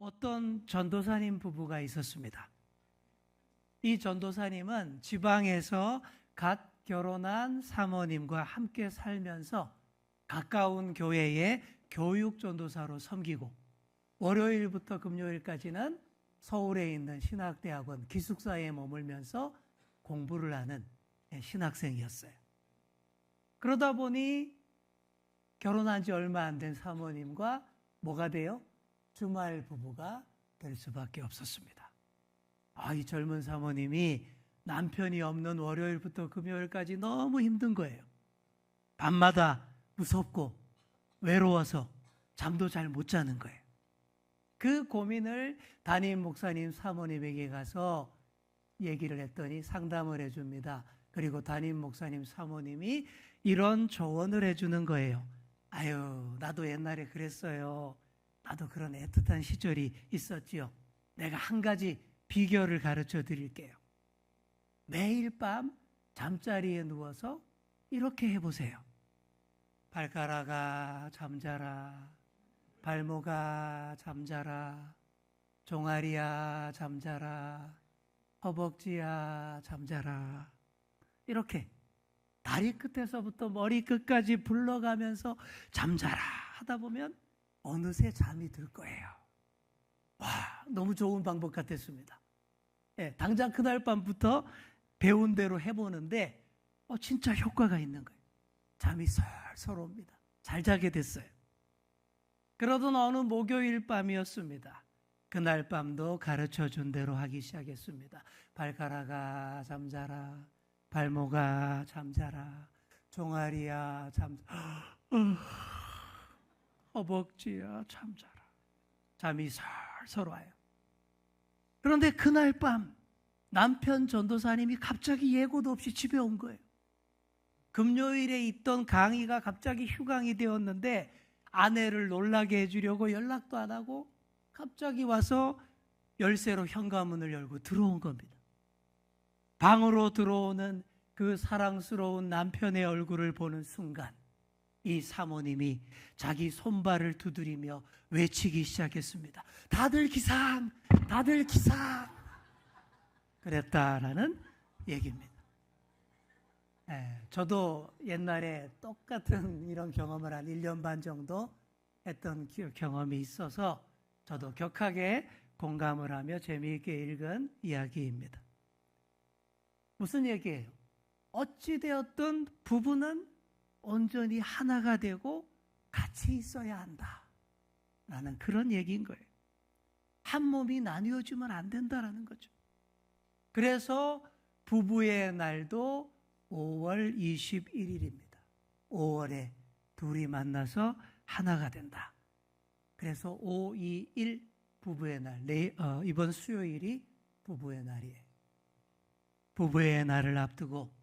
어떤 전도사님 부부가 있었습니다. 이 전도사님은 지방에서 갓 결혼한 사모님과 함께 살면서 가까운 교회에 교육 전도사로 섬기고 월요일부터 금요일까지는 서울에 있는 신학대학원 기숙사에 머물면서 공부를 하는 신학생이었어요. 그러다 보니 결혼한 지 얼마 안 된 사모님과 뭐가 돼요? 주말 부부가 될 수밖에 없었습니다. 이 젊은 사모님이 남편이 없는 월요일부터 금요일까지 너무 힘든 거예요. 밤마다 무섭고 외로워서 잠도 잘 못 자는 거예요. 그 고민을 담임 목사님 사모님에게 가서 얘기를 했더니 상담을 해줍니다. 그리고 담임 목사님 사모님이 이런 조언을 해주는 거예요. 아유, 나도 옛날에 그랬어요. 나도 그런 애틋한 시절이 있었지요. 내가 한 가지 비결을 가르쳐 드릴게요. 매일 밤 잠자리에 누워서 이렇게 해보세요. 발가락아 잠자라, 발목아 잠자라, 종아리야 잠자라, 허벅지야 잠자라. 이렇게 다리 끝에서부터 머리 끝까지 불러가면서 잠자라 하다 보면 어느새 잠이 들 거예요. 와, 너무 좋은 방법 같았습니다. 당장 그날 밤부터 배운 대로 해보는데 진짜 효과가 있는 거예요. 잠이 솔솔 옵니다. 잘 자게 됐어요. 그러던 어느 목요일 밤이었습니다. 그날 밤도 가르쳐준 대로 하기 시작했습니다. 발가락아 잠자라, 발목아 잠자라, 종아리야 잠자라, 허벅지야 잠자라. 잠이 솔솔 와요. 그런데 그날 밤 남편 전도사님이 갑자기 예고도 없이 집에 온 거예요. 금요일에 있던 강의가 갑자기 휴강이 되었는데 아내를 놀라게 해주려고 연락도 안 하고 갑자기 와서 열쇠로 현관문을 열고 들어온 겁니다. 방으로 들어오는 그 사랑스러운 남편의 얼굴을 보는 순간 이 사모님이 자기 손발을 두드리며 외치기 시작했습니다. 다들 기상! 다들 기상! 그랬다라는 얘기입니다. 저도 옛날에 똑같은 이런 경험을 한 1년 반 정도 했던 경험이 있어서 저도 격하게 공감을 하며 재미있게 읽은 이야기입니다. 무슨 얘기예요? 어찌되었든 부부는 온전히 하나가 되고 같이 있어야 한다 라는 그런 얘기인 거예요. 한 몸이 나뉘어지면 안 된다라는 거죠. 그래서 부부의 날도 5월 21일입니다. 5월에 둘이 만나서 하나가 된다. 그래서 521 부부의 날, 이번 수요일이 부부의 날이에요. 부부의 날을 앞두고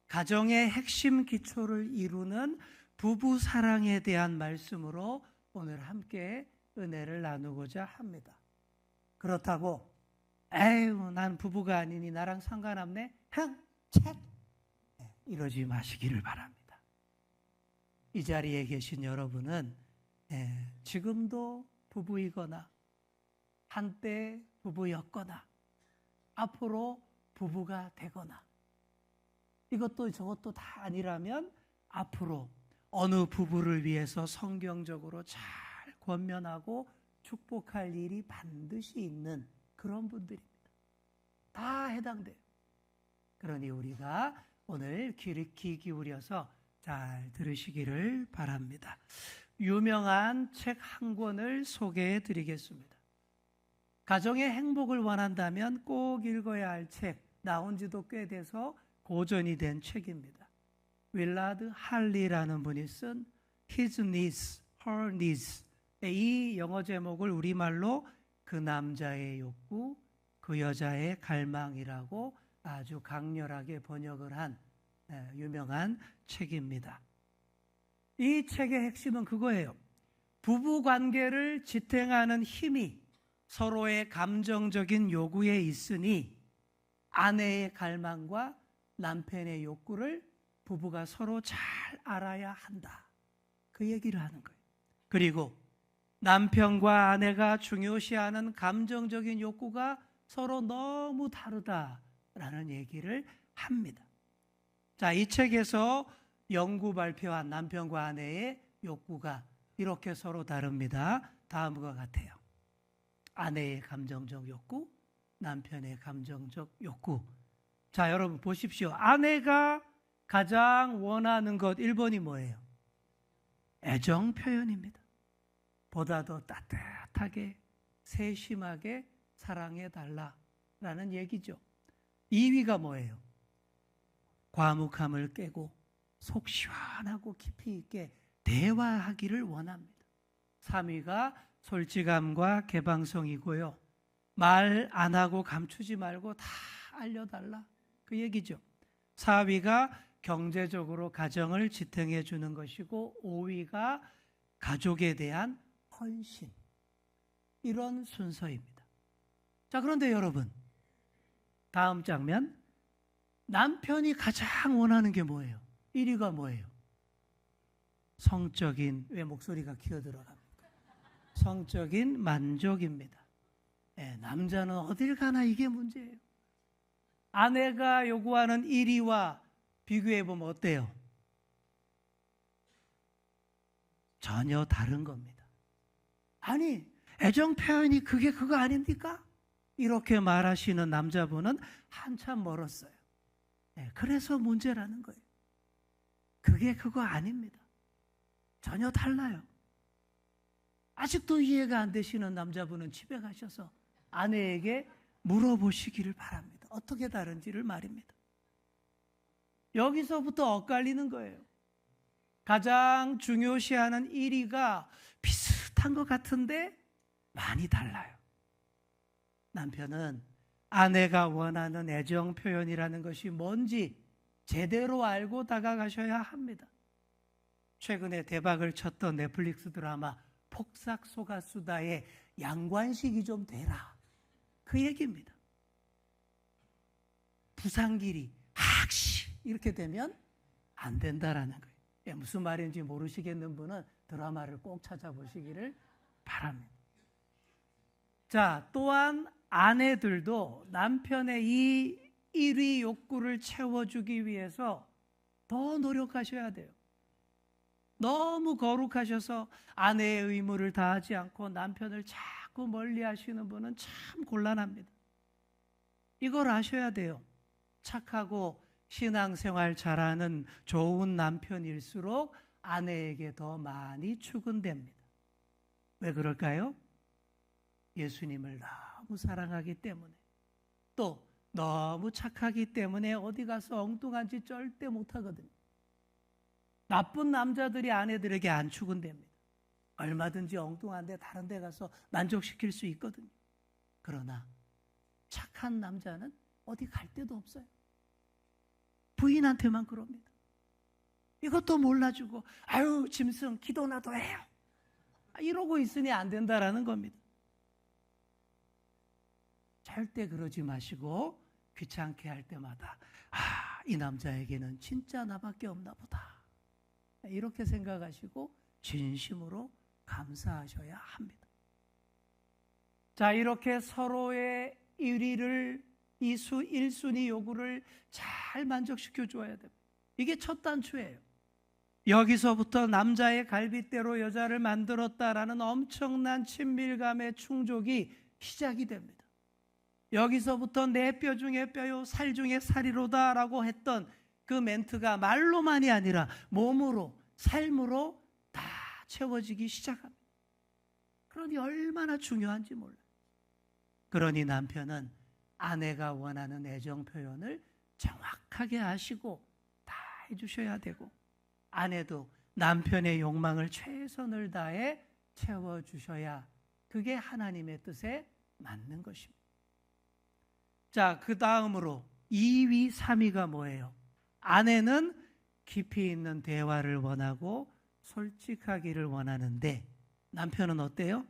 가정의 핵심 기초를 이루는 부부 사랑에 대한 말씀으로 오늘 함께 은혜를 나누고자 합니다. 그렇다고 에휴 난 부부가 아니니 나랑 상관없네 책 이러지 마시기를 바랍니다. 이 자리에 계신 여러분은 지금도 부부이거나 한때 부부였거나 앞으로 부부가 되거나 이것도 저것도 다 아니라면 앞으로 어느 부부를 위해서 성경적으로 잘 권면하고 축복할 일이 반드시 있는 그런 분들입니다. 다 해당돼요. 그러니 우리가 오늘 귀 기울여서 잘 들으시기를 바랍니다. 유명한 책 한 권을 소개해 드리겠습니다. 가정의 행복을 원한다면 꼭 읽어야 할 책, 나온 지도 꽤 돼서 고전이 된 책입니다. 윌라드 할리라는 분이 쓴 His Needs, Her Needs. 이 영어 제목을 우리말로 그 남자의 욕구, 그 여자의 갈망이라고 아주 강렬하게 번역을 한 유명한 책입니다. 이 책의 핵심은 그거예요. 부부 관계를 지탱하는 힘이 서로의 감정적인 요구에 있으니 아내의 갈망과 남편의 욕구를 부부가 서로 잘 알아야 한다. 그 얘기를 하는 거예요. 그리고 남편과 아내가 중요시하는 감정적인 욕구가 서로 너무 다르다라는 얘기를 합니다. 자, 이 책에서 연구 발표한 남편과 아내의 욕구가 이렇게 서로 다릅니다. 다음과 같아요. 아내의 감정적 욕구, 남편의 감정적 욕구. 자, 여러분 보십시오. 아내가 가장 원하는 것 1번이 뭐예요? 애정 표현입니다. 보다 더 따뜻하게 세심하게 사랑해 달라라는 얘기죠. 2위가 뭐예요? 과묵함을 깨고 속 시원하고 깊이 있게 대화하기를 원합니다. 3위가 솔직함과 개방성이고요. 말 안 하고 감추지 말고 다 알려달라. 그 얘기죠. 4위가 경제적으로 가정을 지탱해 주는 것이고 5위가 가족에 대한 헌신. 이런 순서입니다. 자, 그런데 여러분, 다음 장면. 남편이 가장 원하는 게 뭐예요? 1위가 뭐예요? 성적인, 왜 목소리가 기어들어갑니까? 성적인 만족입니다. 네, 남자는 어딜 가나 이게 문제예요. 아내가 요구하는 1위와 비교해보면 어때요? 전혀 다른 겁니다. 아니, 애정 표현이 그게 그거 아닙니까? 이렇게 말하시는 남자분은 한참 멀었어요. 네, 그래서 문제라는 거예요. 그게 그거 아닙니다. 전혀 달라요. 아직도 이해가 안 되시는 남자분은 집에 가셔서 아내에게 물어보시기를 바랍니다. 어떻게 다른지를 말입니다. 여기서부터 엇갈리는 거예요. 가장 중요시하는 1위가 비슷한 것 같은데 많이 달라요. 남편은 아내가 원하는 애정 표현이라는 것이 뭔지 제대로 알고 다가가셔야 합니다. 최근에 대박을 쳤던 넷플릭스 드라마 폭삭소가수다의 양관식이 좀 되라. 그 얘기입니다. 부산길이 학시 이렇게 되면 안 된다라는 거예요. 예, 무슨 말인지 모르시겠는 분은 드라마를 꼭 찾아보시기를 바랍니다. 자, 또한 아내들도 남편의 이 1위 욕구를 채워주기 위해서 더 노력하셔야 돼요. 너무 거룩하셔서 아내의 의무를 다하지 않고 남편을 자꾸 멀리 하시는 분은 참 곤란합니다. 이걸 아셔야 돼요. 착하고 신앙생활 잘하는 좋은 남편일수록 아내에게 더 많이 추근됩니다. 왜 그럴까요? 예수님을 너무 사랑하기 때문에, 또 너무 착하기 때문에 어디 가서 엉뚱한 짓 절대 못하거든요. 나쁜 남자들이 아내들에게 안 추근됩니다. 얼마든지 엉뚱한데 다른 데 가서 만족시킬 수 있거든요. 그러나 착한 남자는 어디 갈 데도 없어요. 부인한테만 그럽니다. 이것도 몰라주고 아유 짐승 기도나도 해요. 이러고 있으니 안 된다라는 겁니다. 절대 그러지 마시고 귀찮게 할 때마다 이 남자에게는 진짜 나밖에 없나 보다. 이렇게 생각하시고 진심으로 감사하셔야 합니다. 자, 이렇게 서로의 1위를 이 1순위 요구를 잘 만족시켜 줘야 됩니다. 이게 첫 단추예요. 여기서부터 남자의 갈빗대로 여자를 만들었다라는 엄청난 친밀감의 충족이 시작이 됩니다. 여기서부터 내 뼈 중에 뼈요 살 중에 살이로다 라고 했던 그 멘트가 말로만이 아니라 몸으로 삶으로 다 채워지기 시작합니다. 그러니 얼마나 중요한지 몰라요. 그러니 남편은 아내가 원하는 애정 표현을 정확하게 아시고 다 해주셔야 되고, 아내도 남편의 욕망을 최선을 다해 채워주셔야 그게 하나님의 뜻에 맞는 것입니다. 자, 그 다음으로 2위, 3위가 뭐예요? 아내는 깊이 있는 대화를 원하고 솔직하기를 원하는데 남편은 어때요?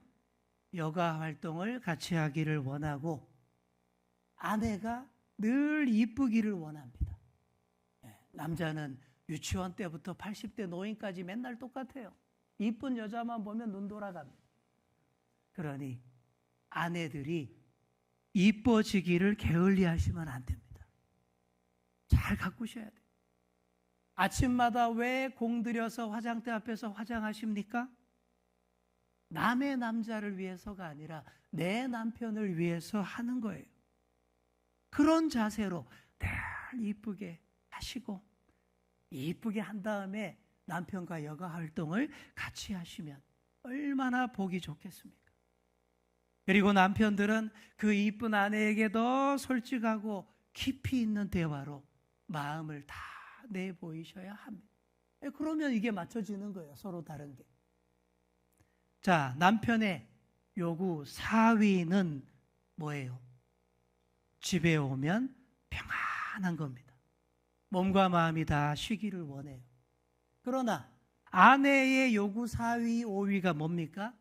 여가 활동을 같이 하기를 원하고 아내가 늘 이쁘기를 원합니다. 남자는 유치원 때부터 80대 노인까지 맨날 똑같아요. 이쁜 여자만 보면 눈 돌아갑니다. 그러니 아내들이 이뻐지기를 게을리하시면 안 됩니다. 잘 가꾸셔야 돼요. 아침마다 왜 공들여서 화장대 앞에서 화장하십니까? 남의 남자를 위해서가 아니라 내 남편을 위해서 하는 거예요. 그런 자세로 늘 이쁘게 하시고 이쁘게 한 다음에 남편과 여가 활동을 같이 하시면 얼마나 보기 좋겠습니까? 그리고 남편들은 그 이쁜 아내에게 더 솔직하고 깊이 있는 대화로 마음을 다 내보이셔야 합니다. 그러면 이게 맞춰지는 거예요. 서로 다른 게. 자, 남편의 요구 4위는 뭐예요? 집에 오면 평안한 겁니다. 몸과 마음이 다 쉬기를 원해요. 그러나 아내의 요구 4위, 5위가 뭡니까?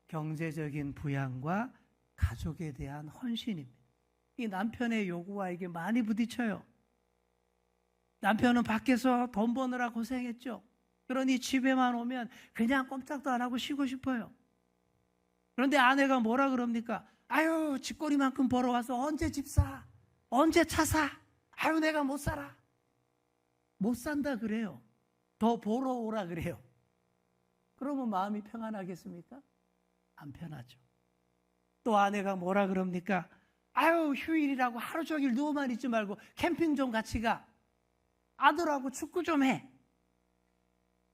경제적인 부양과 가족에 대한 헌신입니다. 이 남편의 요구와 이게 많이 부딪혀요. 남편은 밖에서 돈 버느라 고생했죠. 그러니 집에만 오면 그냥 꼼짝도 안 하고 쉬고 싶어요. 그런데 아내가 뭐라 그럽니까? 아유, 집거리만큼 벌어와서 언제 집 사? 언제 차 사? 아유, 내가 못 살아. 못 산다 그래요. 더 벌어 오라 그래요. 그러면 마음이 평안하겠습니까? 안 편하죠. 또 아내가 뭐라 그럽니까? 아유, 휴일이라고 하루 종일 누워만 있지 말고 캠핑 좀 같이 가. 아들하고 축구 좀 해.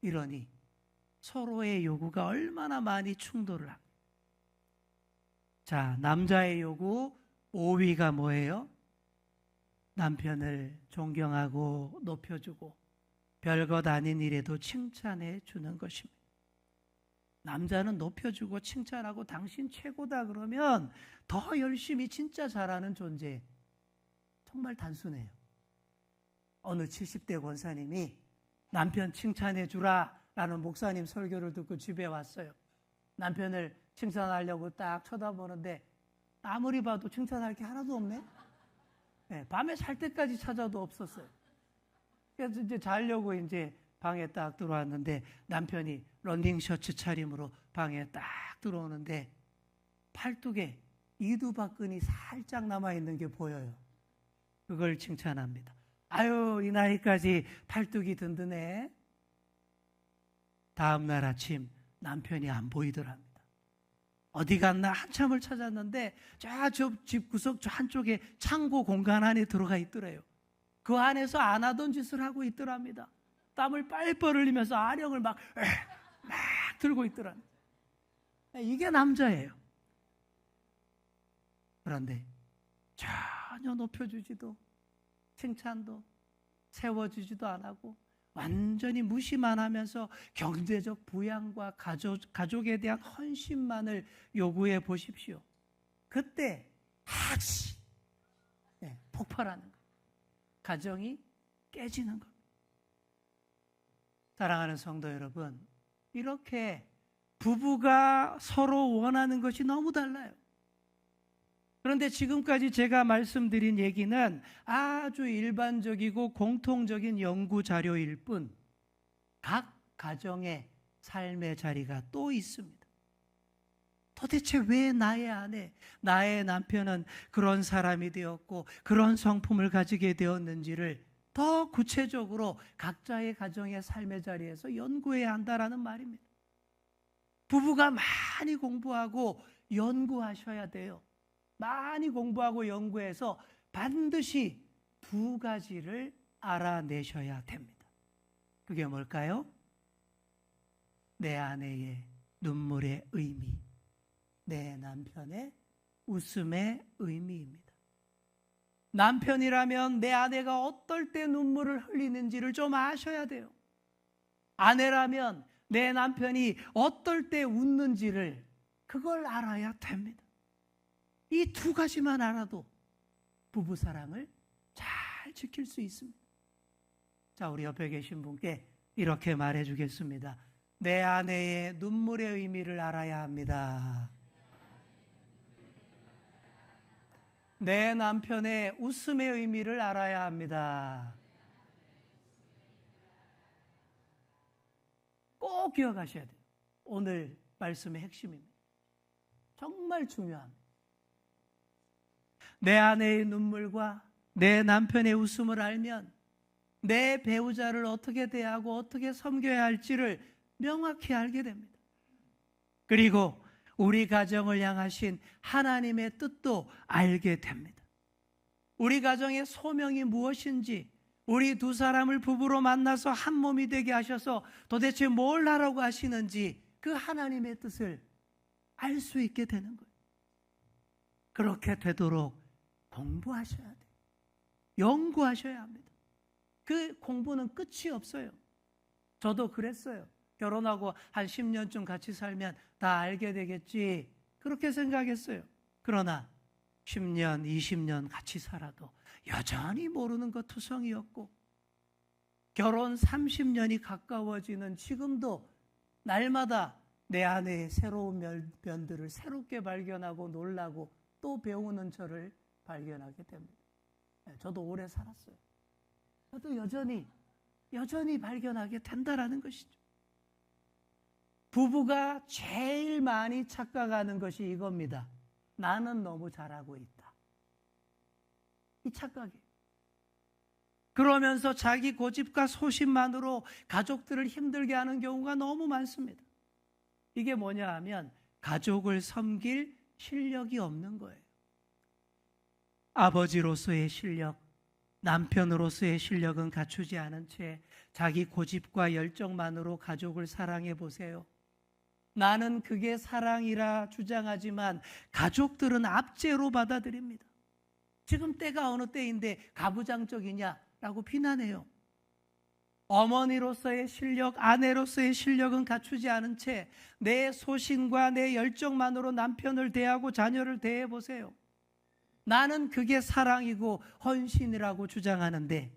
이러니 서로의 요구가 얼마나 많이 충돌을 합니다. 자, 남자의 요구 5위가 뭐예요? 남편을 존경하고 높여주고 별것 아닌 일에도 칭찬해 주는 것입니다. 남자는 높여주고 칭찬하고 당신 최고다 그러면 더 열심히 진짜 잘하는 존재. 정말 단순해요. 어느 70대 권사님이 남편 칭찬해 주라 라는 목사님 설교를 듣고 집에 왔어요. 남편을 칭찬하려고 딱 쳐다보는데 아무리 봐도 칭찬할 게 하나도 없네. 네, 밤에 잘 때까지 찾아도 없었어요. 그래서 이제 자려고 이제 방에 딱 들어왔는데 남편이 런닝 셔츠 차림으로 방에 딱 들어오는데 팔뚝에 이두박근이 살짝 남아있는 게 보여요. 그걸 칭찬합니다. 아유, 이 나이까지 팔뚝이 든든해. 다음 날 아침 남편이 안 보이더랍니다. 어디 갔나 한참을 찾았는데 저 집 구석 저 한쪽에 창고 공간 안에 들어가 있더래요. 그 안에서 안 하던 짓을 하고 있더랍니다. 땀을 빨빨 흘리면서 아령을 막 들고 있더랍니다. 이게 남자예요. 그런데 전혀 높여주지도 칭찬도 세워주지도 안 하고 완전히 무시만 하면서 경제적 부양과 가족에 대한 헌신만을 요구해 보십시오. 그때 확시 폭발하는 거예요. 가정이 깨지는 겁니다. 사랑하는 성도 여러분, 이렇게 부부가 서로 원하는 것이 너무 달라요. 그런데 지금까지 제가 말씀드린 얘기는 아주 일반적이고 공통적인 연구 자료일 뿐 각 가정의 삶의 자리가 또 있습니다. 도대체 왜 나의 아내, 나의 남편은 그런 사람이 되었고 그런 성품을 가지게 되었는지를 더 구체적으로 각자의 가정의 삶의 자리에서 연구해야 한다라는 말입니다. 부부가 많이 공부하고 연구하셔야 돼요. 많이 공부하고 연구해서 반드시 2가지를 알아내셔야 됩니다. 그게 뭘까요? 내 아내의 눈물의 의미, 내 남편의 웃음의 의미입니다. 남편이라면 내 아내가 어떨 때 눈물을 흘리는지를 좀 아셔야 돼요. 아내라면 내 남편이 어떨 때 웃는지를 그걸 알아야 됩니다. 이 2가지만 알아도 부부사랑을 잘 지킬 수 있습니다. 자, 우리 옆에 계신 분께 이렇게 말해 주겠습니다. 내 아내의 눈물의 의미를 알아야 합니다. 내 남편의 웃음의 의미를 알아야 합니다. 꼭 기억하셔야 돼요. 오늘 말씀의 핵심입니다. 정말 중요합니다. 내 아내의 눈물과 내 남편의 웃음을 알면 내 배우자를 어떻게 대하고 어떻게 섬겨야 할지를 명확히 알게 됩니다. 그리고 우리 가정을 향하신 하나님의 뜻도 알게 됩니다. 우리 가정의 소명이 무엇인지, 우리 두 사람을 부부로 만나서 한 몸이 되게 하셔서 도대체 뭘 하라고 하시는지 그 하나님의 뜻을 알 수 있게 되는 거예요. 그렇게 되도록 공부하셔야 돼요. 연구하셔야 합니다. 그 공부는 끝이 없어요. 저도 그랬어요. 결혼하고 한 10년쯤 같이 살면 다 알게 되겠지, 그렇게 생각했어요. 그러나 10년, 20년 같이 살아도 여전히 모르는 것 투성이었고, 결혼 30년이 가까워지는 지금도 날마다 내 안에 새로운 면들을 새롭게 발견하고 놀라고 또 배우는 저를 발견하게 됩니다. 저도 오래 살았어요. 저도 여전히 발견하게 된다라는 것이죠. 부부가 제일 많이 착각하는 것이 이겁니다. 나는 너무 잘하고 있다. 이 착각이에요. 그러면서 자기 고집과 소신만으로 가족들을 힘들게 하는 경우가 너무 많습니다. 이게 뭐냐 하면 가족을 섬길 실력이 없는 거예요. 아버지로서의 실력, 남편으로서의 실력은 갖추지 않은 채 자기 고집과 열정만으로 가족을 사랑해 보세요. 나는 그게 사랑이라 주장하지만 가족들은 압제로 받아들입니다. 지금 때가 어느 때인데 가부장적이냐라고 비난해요. 어머니로서의 실력, 아내로서의 실력은 갖추지 않은 채 내 소신과 내 열정만으로 남편을 대하고 자녀를 대해보세요. 나는 그게 사랑이고 헌신이라고 주장하는데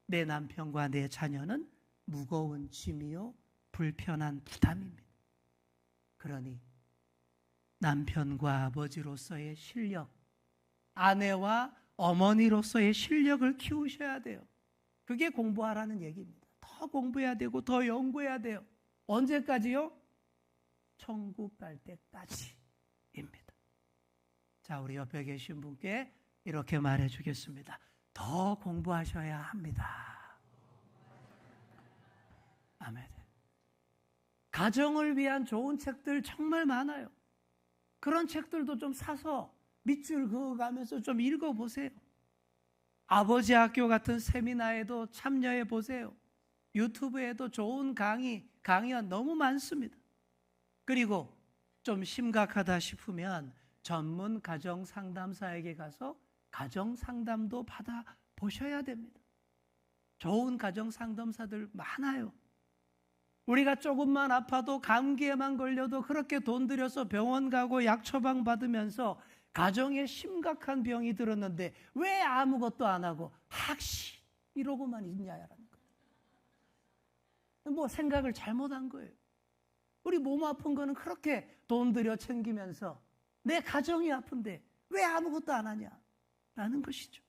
내 남편과 내 자녀는 무거운 짐이요 불편한 부담입니다. 그러니 남편과 아버지로서의 실력, 아내와 어머니로서의 실력을 키우셔야 돼요. 그게 공부하라는 얘기입니다. 더 공부해야 되고 더 연구해야 돼요. 언제까지요? 천국 갈 때까지입니다. 자, 우리 옆에 계신 분께 이렇게 말해 주겠습니다. 더 공부하셔야 합니다. 아멘. 가정을 위한 좋은 책들 정말 많아요. 그런 책들도 좀 사서 밑줄 그어가면서 좀 읽어보세요. 아버지 학교 같은 세미나에도 참여해 보세요. 유튜브에도 좋은 강연 너무 많습니다. 그리고 좀 심각하다 싶으면 전문 가정 상담사에게 가서 가정 상담도 받아 보셔야 됩니다. 좋은 가정 상담사들 많아요. 우리가 조금만 아파도 감기에만 걸려도 그렇게 돈 들여서 병원 가고 약 처방 받으면서 가정에 심각한 병이 들었는데 왜 아무것도 안 하고 학시 이러고만 있냐라는 거예요. 뭐 생각을 잘못한 거예요. 우리 몸 아픈 거는 그렇게 돈 들여 챙기면서 내 가정이 아픈데 왜 아무것도 안 하냐라는 것이죠.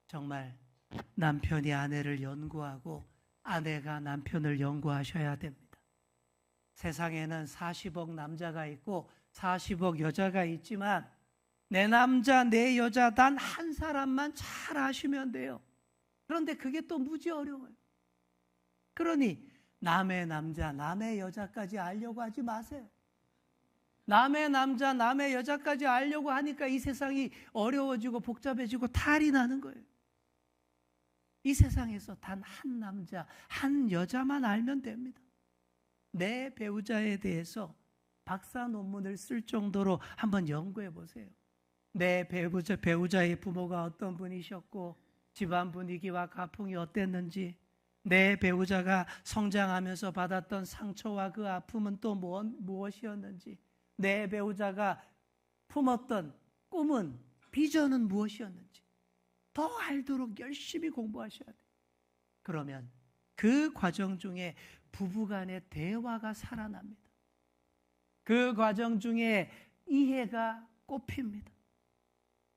정말 남편이 아내를 연구하고 아내가 남편을 연구하셔야 됩니다. 세상에는 40억 남자가 있고 40억 여자가 있지만 내 남자 내 여자 단 한 사람만 잘 아시면 돼요. 그런데 그게 또 무지 어려워요. 그러니 남의 남자 남의 여자까지 알려고 하지 마세요. 남의 남자 남의 여자까지 알려고 하니까 이 세상이 어려워지고 복잡해지고 탈이 나는 거예요. 이 세상에서 단 한 남자 한 여자만 알면 됩니다. 내 배우자에 대해서 박사 논문을 쓸 정도로 한번 연구해 보세요. 내 배우자의 부모가 어떤 분이셨고 집안 분위기와 가풍이 어땠는지, 내 배우자가 성장하면서 받았던 상처와 그 아픔은 또 무엇이었는지, 내 배우자가 품었던 꿈은, 비전은 무엇이었는지 더 알도록 열심히 공부하셔야 돼요. 그러면 그 과정 중에 부부간의 대화가 살아납니다. 그 과정 중에 이해가 꼽힙니다.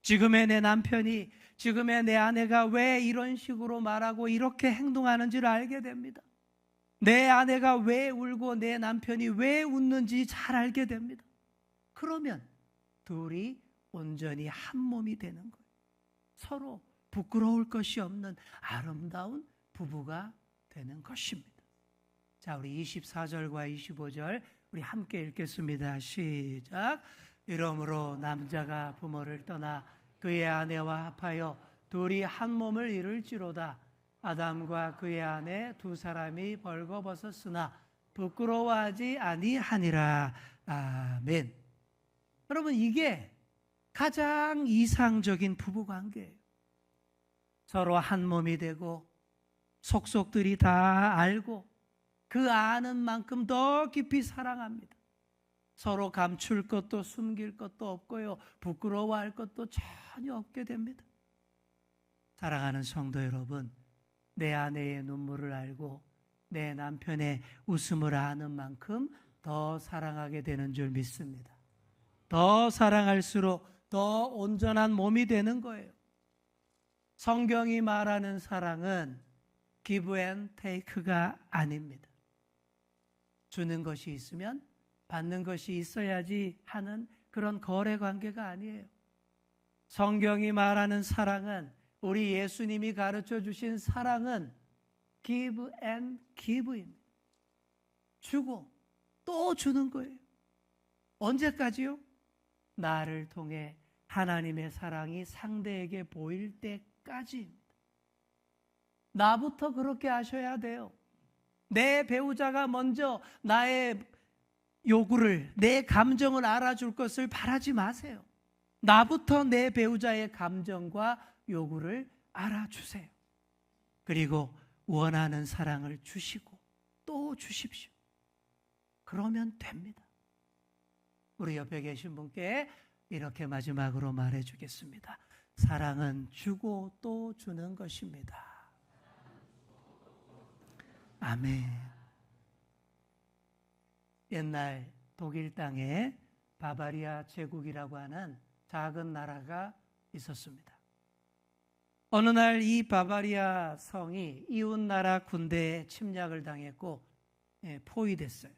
지금의 내 남편이, 지금의 내 아내가 왜 이런 식으로 말하고 이렇게 행동하는지를 알게 됩니다. 내 아내가 왜 울고 내 남편이 왜 웃는지 잘 알게 됩니다. 그러면 둘이 온전히 한 몸이 되는 거예요. 서로 부끄러울 것이 없는 아름다운 부부가 되는 것입니다. 자, 우리 24절과 25절 우리 함께 읽겠습니다. 시작. 이러므로 남자가 부모를 떠나 그의 아내와 합하여 둘이 한 몸을 이룰지로다. 아담과 그의 아내 두 사람이 벌거벗었으나 부끄러워하지 아니하니라. 아멘. 여러분, 이게 가장 이상적인 부부관계예요. 서로 한 몸이 되고 속속들이 다 알고 그 아는 만큼 더 깊이 사랑합니다. 서로 감출 것도 숨길 것도 없고요. 부끄러워할 것도 전혀 없게 됩니다. 사랑하는 성도 여러분, 내 아내의 눈물을 알고 내 남편의 웃음을 아는 만큼 더 사랑하게 되는 줄 믿습니다. 더 사랑할수록 더 온전한 몸이 되는 거예요. 성경이 말하는 사랑은 give and take가 아닙니다. 주는 것이 있으면 받는 것이 있어야지 하는 그런 거래 관계가 아니에요. 성경이 말하는 사랑은, 우리 예수님이 가르쳐 주신 사랑은 give and give입니다. 주고 또 주는 거예요. 언제까지요? 나를 통해 하나님의 사랑이 상대에게 보일 때까지입니다. 나부터 그렇게 하셔야 돼요. 내 배우자가 먼저 나의 요구를, 내 감정을 알아줄 것을 바라지 마세요. 나부터 내 배우자의 감정과 요구를 알아주세요. 그리고 원하는 사랑을 주시고 또 주십시오. 그러면 됩니다. 우리 옆에 계신 분께 이렇게 마지막으로 말해주겠습니다. 사랑은 주고 또 주는 것입니다. 아멘. 옛날 독일 땅에 바바리아 제국이라고 하는 작은 나라가 있었습니다. 어느 날 이 바바리아 성이 이웃 나라 군대에 침략을 당했고 포위됐어요.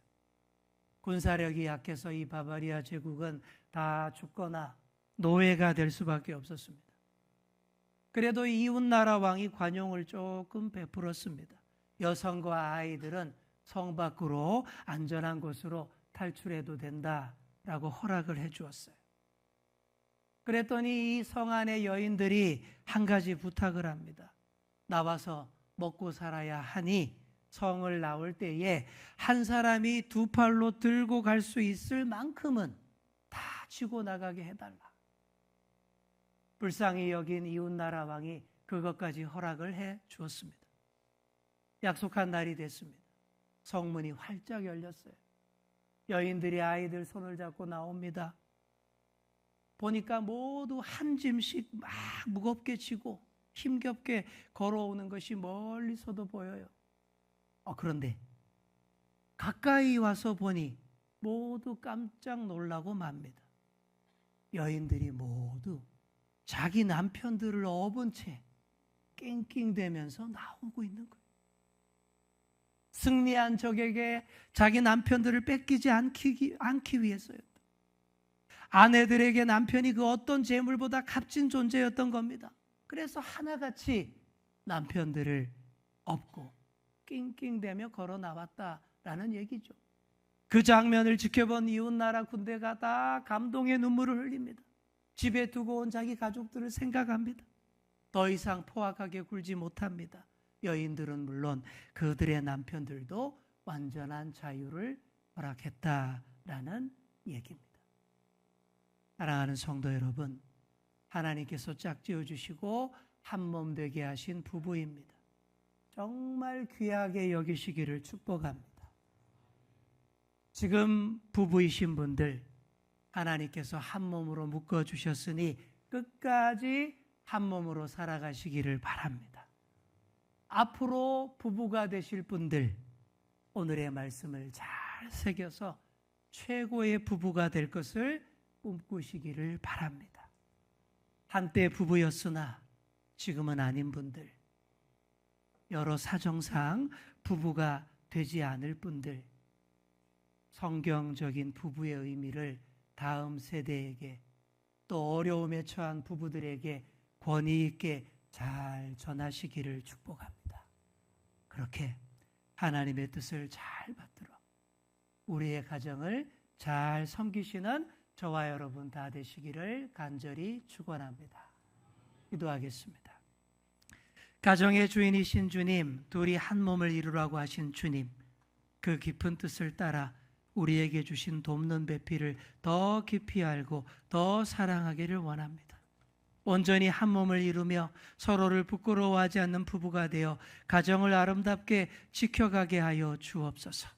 군사력이 약해서 이 바바리아 제국은 다 죽거나 노예가 될 수밖에 없었습니다. 그래도 이웃 나라 왕이 관용을 조금 베풀었습니다. 여성과 아이들은 성 밖으로 안전한 곳으로 탈출해도 된다라고 허락을 해 주었어요. 그랬더니 이 성 안의 여인들이 한 가지 부탁을 합니다. 나와서 먹고 살아야 하니 성을 나올 때에 한 사람이 두 팔로 들고 갈 수 있을 만큼은 다 쥐고 나가게 해달라. 불쌍히 여긴 이웃나라 왕이 그것까지 허락을 해 주었습니다. 약속한 날이 됐습니다. 성문이 활짝 열렸어요. 여인들이 아이들 손을 잡고 나옵니다. 보니까 모두 한 짐씩 막 무겁게 지고 힘겹게 걸어오는 것이 멀리서도 보여요. 그런데 가까이 와서 보니 모두 깜짝 놀라고 맙니다. 여인들이 모두 자기 남편들을 업은 채 낑낑대면서 나오고 있는 거예요. 승리한 적에게 자기 남편들을 뺏기지 않기 위해서였다. 아내들에게 남편이 그 어떤 재물보다 값진 존재였던 겁니다. 그래서 하나같이 남편들을 업고 낑낑대며 걸어 나왔다라는 얘기죠. 그 장면을 지켜본 이웃나라 군대가 다 감동의 눈물을 흘립니다. 집에 두고 온 자기 가족들을 생각합니다. 더 이상 포악하게 굴지 못합니다. 여인들은 물론 그들의 남편들도 완전한 자유를 허락했다라는 얘기입니다. 사랑하는 성도 여러분, 하나님께서 짝지어 주시고 한 몸 되게 하신 부부입니다. 정말 귀하게 여기시기를 축복합니다. 지금 부부이신 분들, 하나님께서 한 몸으로 묶어주셨으니 끝까지 한 몸으로 살아가시기를 바랍니다. 앞으로 부부가 되실 분들, 오늘의 말씀을 잘 새겨서 최고의 부부가 될 것을 꿈꾸시기를 바랍니다. 한때 부부였으나 지금은 아닌 분들, 여러 사정상 부부가 되지 않을 분들, 성경적인 부부의 의미를 다음 세대에게 또 어려움에 처한 부부들에게 권위 있게 잘 전하시기를 축복합니다. 그렇게 하나님의 뜻을 잘 받들어 우리의 가정을 잘 섬기시는 저와 여러분 다 되시기를 간절히 축원합니다. 기도하겠습니다. 가정의 주인이신 주님, 둘이 한 몸을 이루라고 하신 주님, 그 깊은 뜻을 따라 우리에게 주신 돕는 배필을 더 깊이 알고 더 사랑하기를 원합니다. 온전히 한 몸을 이루며 서로를 부끄러워하지 않는 부부가 되어 가정을 아름답게 지켜가게 하여 주옵소서.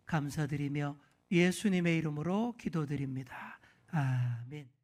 감사드리며 예수님의 이름으로 기도드립니다. 아멘.